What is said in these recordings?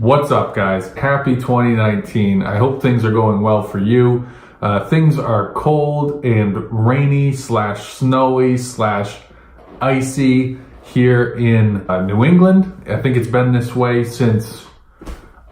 What's up, guys? Happy 2019. I hope things are going well for you. Things are cold and rainy / snowy / icy here in New England. I think it's been this way since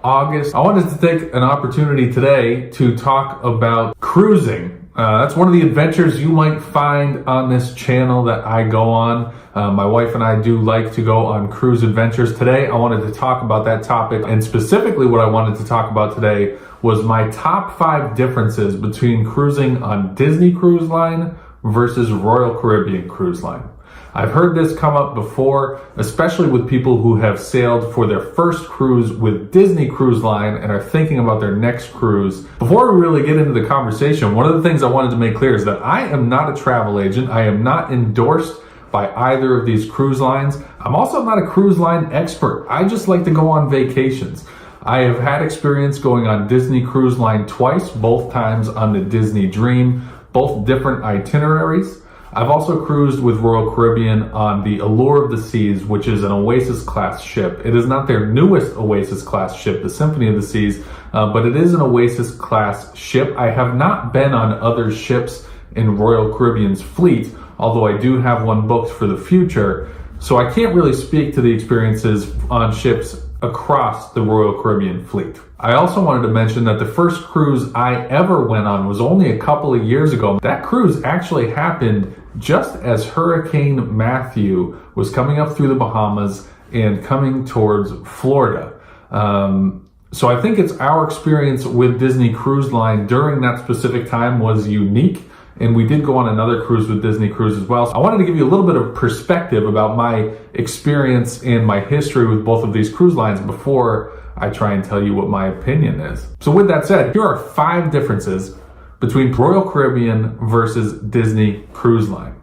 August. I wanted to take an opportunity today to talk about cruising. That's one of the adventures you might find on this channel that I go on. My wife and I do like to go on cruise adventures. Today, I wanted to talk about that topic, and specifically what I wanted to talk about today was my top 5 differences between cruising on Disney Cruise Line versus Royal Caribbean Cruise Line. I've heard this come up before, especially with people who have sailed for their first cruise with Disney Cruise Line and are thinking about their next cruise. Before we really get into the conversation, one of the things I wanted to make clear is that I am not a travel agent. I am not endorsed by either of these cruise lines. I'm also not a cruise line expert. I just like to go on vacations. I have had experience going on Disney Cruise Line twice, both times on the Disney Dream, both different itineraries. I've also cruised with Royal Caribbean on the Allure of the Seas, which is an Oasis class ship. It is not their newest Oasis class ship, the Symphony of the Seas, but it is an Oasis class ship. I have not been on other ships in Royal Caribbean's fleet, although I do have one booked for the future. So I can't really speak to the experiences on ships across the Royal Caribbean fleet. I also wanted to mention that the first cruise I ever went on was only a couple of years ago. That cruise actually happened just as Hurricane Matthew was coming up through the Bahamas and coming towards Florida. So I think it's our experience with Disney Cruise Line during that specific time was unique. And we did go on another cruise with Disney Cruise as well. So I wanted to give you a little bit of perspective about my experience and my history with both of these cruise lines before I try and tell you what my opinion is. So with that said, here are 5 differences between Royal Caribbean versus Disney Cruise Line.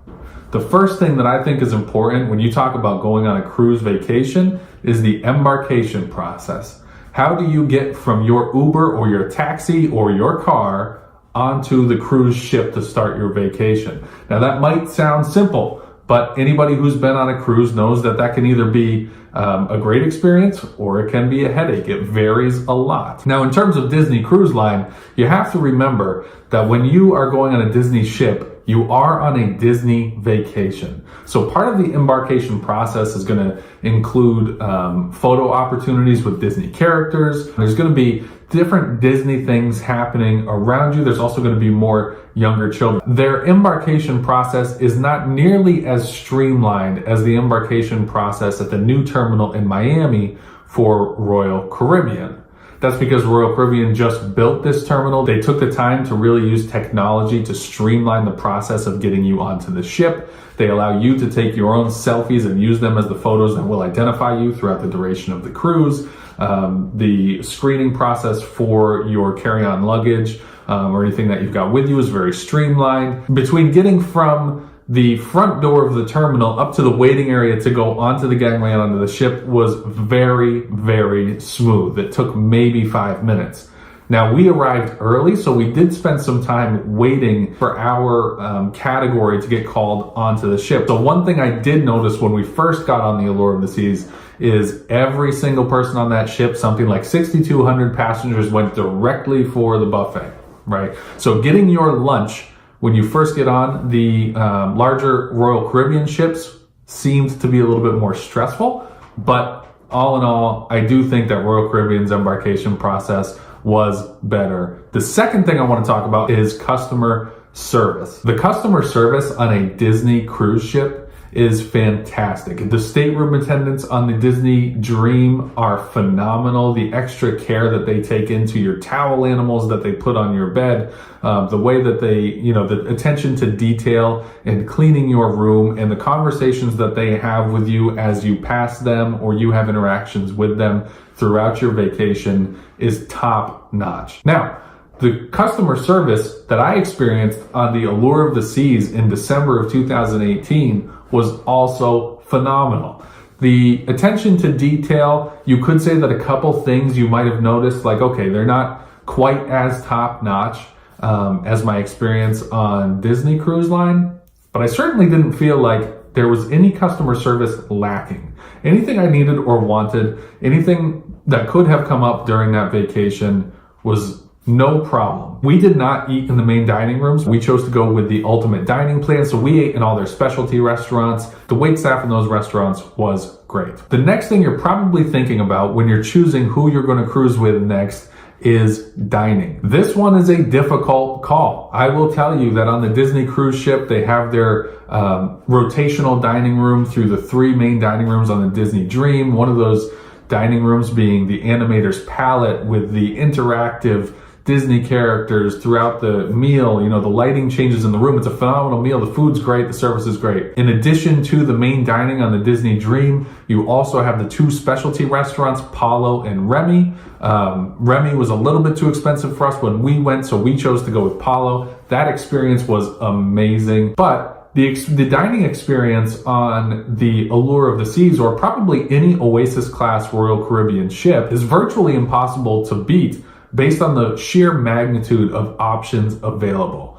The first thing that I think is important when you talk about going on a cruise vacation is the embarkation process. How do you get from your Uber or your taxi or your car onto the cruise ship to start your vacation? Now that might sound simple, but anybody who's been on a cruise knows that that can either be a great experience or it can be a headache. It varies a lot. Now in terms of Disney Cruise Line, you have to remember that when you are going on a Disney ship, you are on a Disney vacation. So part of the embarkation process is going to include photo opportunities with Disney characters. There's going to be different Disney things happening around you. There's also going to be more younger children. Their embarkation process is not nearly as streamlined as the embarkation process at the new terminal in Miami for Royal Caribbean. That's because Royal Caribbean just built this terminal. They took the time to really use technology to streamline the process of getting you onto the ship. They allow you to take your own selfies and use them as the photos that will identify you throughout the duration of the cruise. The screening process for your carry-on luggage or anything that you've got with you is very streamlined. Between getting from the front door of the terminal up to the waiting area to go onto the gangway and onto the ship was very, very smooth. It took maybe 5 minutes. Now we arrived early, so we did spend some time waiting for our category to get called onto the ship. So one thing I did notice when we first got on the Allure of the Seas is every single person on that ship, something like 6,200 passengers, went directly for the buffet, right? So getting your lunch when you first get on the larger Royal Caribbean ships seemed to be a little bit more stressful, but all in all, I do think that Royal Caribbean's embarkation process was better. The second thing I want to talk about is customer service. The customer service on a Disney cruise ship is fantastic. The stateroom attendants on the Disney Dream are phenomenal. The extra care that they take into your towel animals that they put on your bed, the way that they, the attention to detail and cleaning your room and the conversations that they have with you as you pass them or you have interactions with them throughout your vacation is top notch. Now, the customer service that I experienced on the Allure of the Seas in December of 2018 was also phenomenal. The attention to detail, you could say that a couple things you might have noticed, like, okay, they're not quite as top notch as my experience on Disney Cruise Line, but I certainly didn't feel like there was any customer service lacking. Anything I needed or wanted, anything that could have come up during that vacation was no problem. We did not eat in the main dining rooms. We chose to go with the ultimate dining plan, so we ate in all their specialty restaurants. The wait staff in those restaurants was great. The next thing you're probably thinking about when you're choosing who you're going to cruise with next is dining. This one is a difficult call. I will tell you that on the Disney cruise ship, they have their rotational dining room through the 3 main dining rooms on the Disney Dream. One of those dining rooms being the Animator's Palette with the interactive Disney characters throughout the meal. You know, the lighting changes in the room. It's a phenomenal meal. The food's great. The service is great. In addition to the main dining on the Disney Dream, you also have the 2 specialty restaurants, Palo and Remy. Remy was a little bit too expensive for us when we went, so we chose to go with Palo. That experience was amazing. But the dining experience on the Allure of the Seas, or probably any Oasis class Royal Caribbean ship, is virtually impossible to beat based on the sheer magnitude of options available.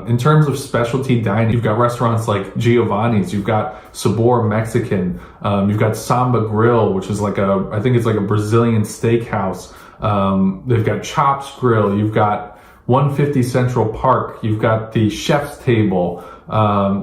In terms of specialty dining, you've got restaurants like Giovanni's, you've got Sabor Mexican, you've got Samba Grill, which is I think it's like a Brazilian steakhouse. They've got Chops Grill, you've got 150 Central Park, you've got the Chef's Table,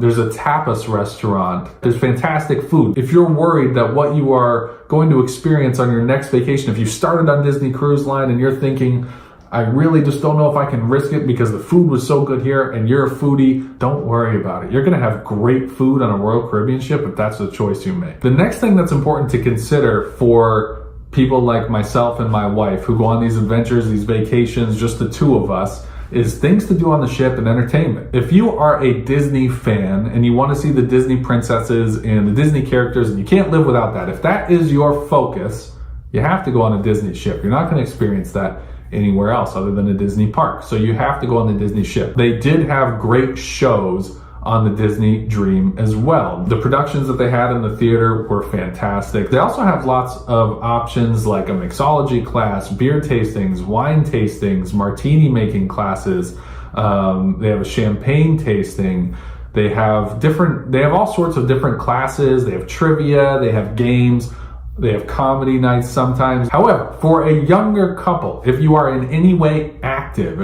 there's a tapas restaurant, there's fantastic food. If you're worried that what you are going to experience on your next vacation, if you started on Disney Cruise Line and you're thinking, I really just don't know if I can risk it because the food was so good here, and you're a foodie, don't worry about it. You're gonna have great food on a Royal Caribbean ship if that's the choice you make. The next thing that's important to consider for people like myself and my wife who go on these adventures, these vacations, just the 2 of us, is things to do on the ship and entertainment. If you are a Disney fan and you want to see the Disney princesses and the Disney characters, and you can't live without that, if that is your focus, you have to go on a Disney ship. You're not going to experience that anywhere else other than a Disney park. So you have to go on the Disney ship. They did have great shows on the Disney Dream as well. The productions that they had in the theater were fantastic. They also have lots of options like a mixology class, beer tastings, wine tastings, martini making classes. They have a champagne tasting. They have all sorts of different classes. They have trivia, they have games, they have comedy nights sometimes. However, for a younger couple, if you are in any way active,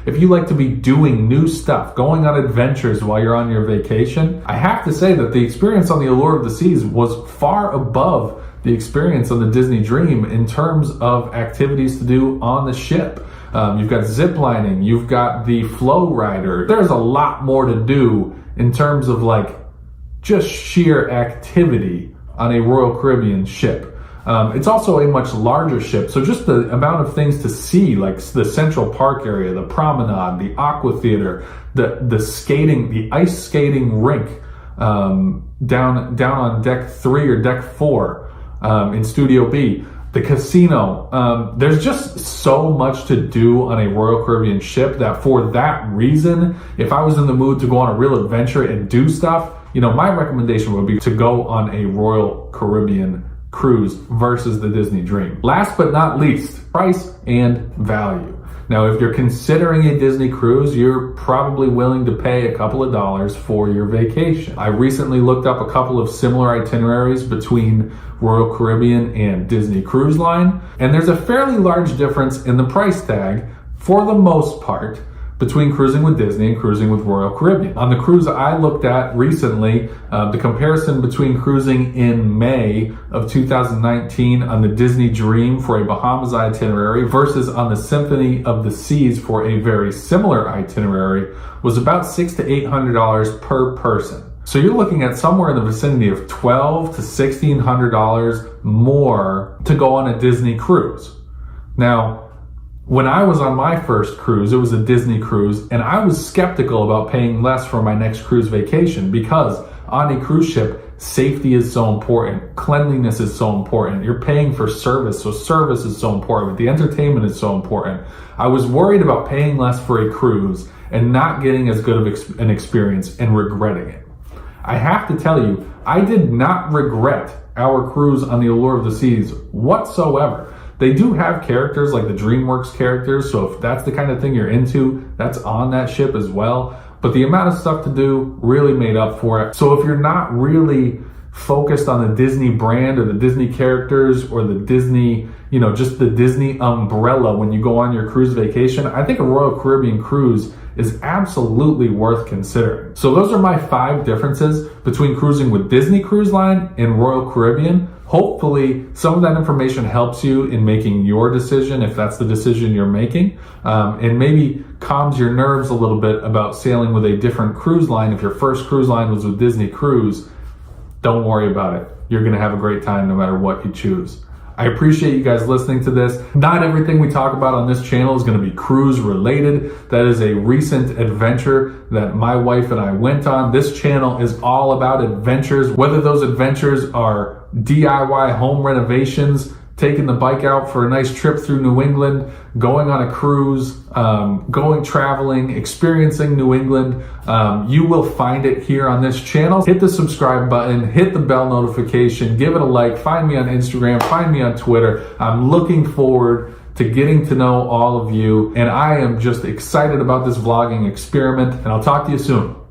if you like to be doing new stuff, going on adventures while you're on your vacation, I have to say that the experience on the Allure of the Seas was far above the experience on the Disney Dream in terms of activities to do on the ship. You've got zip lining, you've got the flow rider. There's a lot more to do in terms of just sheer activity on a Royal Caribbean ship. It's also a much larger ship, so just the amount of things to see, like the Central Park area, the promenade, the aqua theater, the skating, the ice skating rink down on deck 3 or deck 4 in Studio B, the casino. There's just so much to do on a Royal Caribbean ship that for that reason, if I was in the mood to go on a real adventure and do stuff, my recommendation would be to go on a Royal Caribbean cruise versus the Disney Dream. Last but not least, price and value. Now, if you're considering a Disney cruise, you're probably willing to pay a couple of dollars for your vacation. I recently looked up a couple of similar itineraries between Royal Caribbean and Disney Cruise Line, and there's a fairly large difference in the price tag, for the most part, between cruising with Disney and cruising with Royal Caribbean. On the cruise I looked at recently, the comparison between cruising in May of 2019 on the Disney Dream for a Bahamas itinerary versus on the Symphony of the Seas for a very similar itinerary was about $600 to $800 per person. So you're looking at somewhere in the vicinity of $1,200 to $1,600 more to go on a Disney cruise. Now, when I was on my first cruise, it was a Disney cruise, and I was skeptical about paying less for my next cruise vacation because on a cruise ship, safety is so important. Cleanliness is so important. You're paying for service, so service is so important. The entertainment is so important. I was worried about paying less for a cruise and not getting as good of an experience and regretting it. I have to tell you, I did not regret our cruise on the Allure of the Seas whatsoever. They do have characters like the DreamWorks characters, so if that's the kind of thing you're into, that's on that ship as well. But the amount of stuff to do really made up for it. So if you're not really focused on the Disney brand or the Disney characters or the Disney, just the Disney umbrella when you go on your cruise vacation, I think a Royal Caribbean cruise is absolutely worth considering. So those are my 5 differences between cruising with Disney Cruise Line and Royal Caribbean. Hopefully some of that information helps you in making your decision, if that's the decision you're making, and maybe calms your nerves a little bit about sailing with a different cruise line. If your first cruise line was with Disney Cruise, don't worry about it. You're going to have a great time no matter what you choose. I appreciate you guys listening to this. Not everything we talk about on this channel is going to be cruise related. That is a recent adventure that my wife and I went on. This channel is all about adventures, whether those adventures are DIY home renovations, taking the bike out for a nice trip through New England, going on a cruise, going traveling, experiencing New England. You will find it here on this channel. Hit the subscribe button, hit the bell notification, give it a like, find me on Instagram, find me on Twitter. I'm looking forward to getting to know all of you, and I am just excited about this vlogging experiment, and I'll talk to you soon.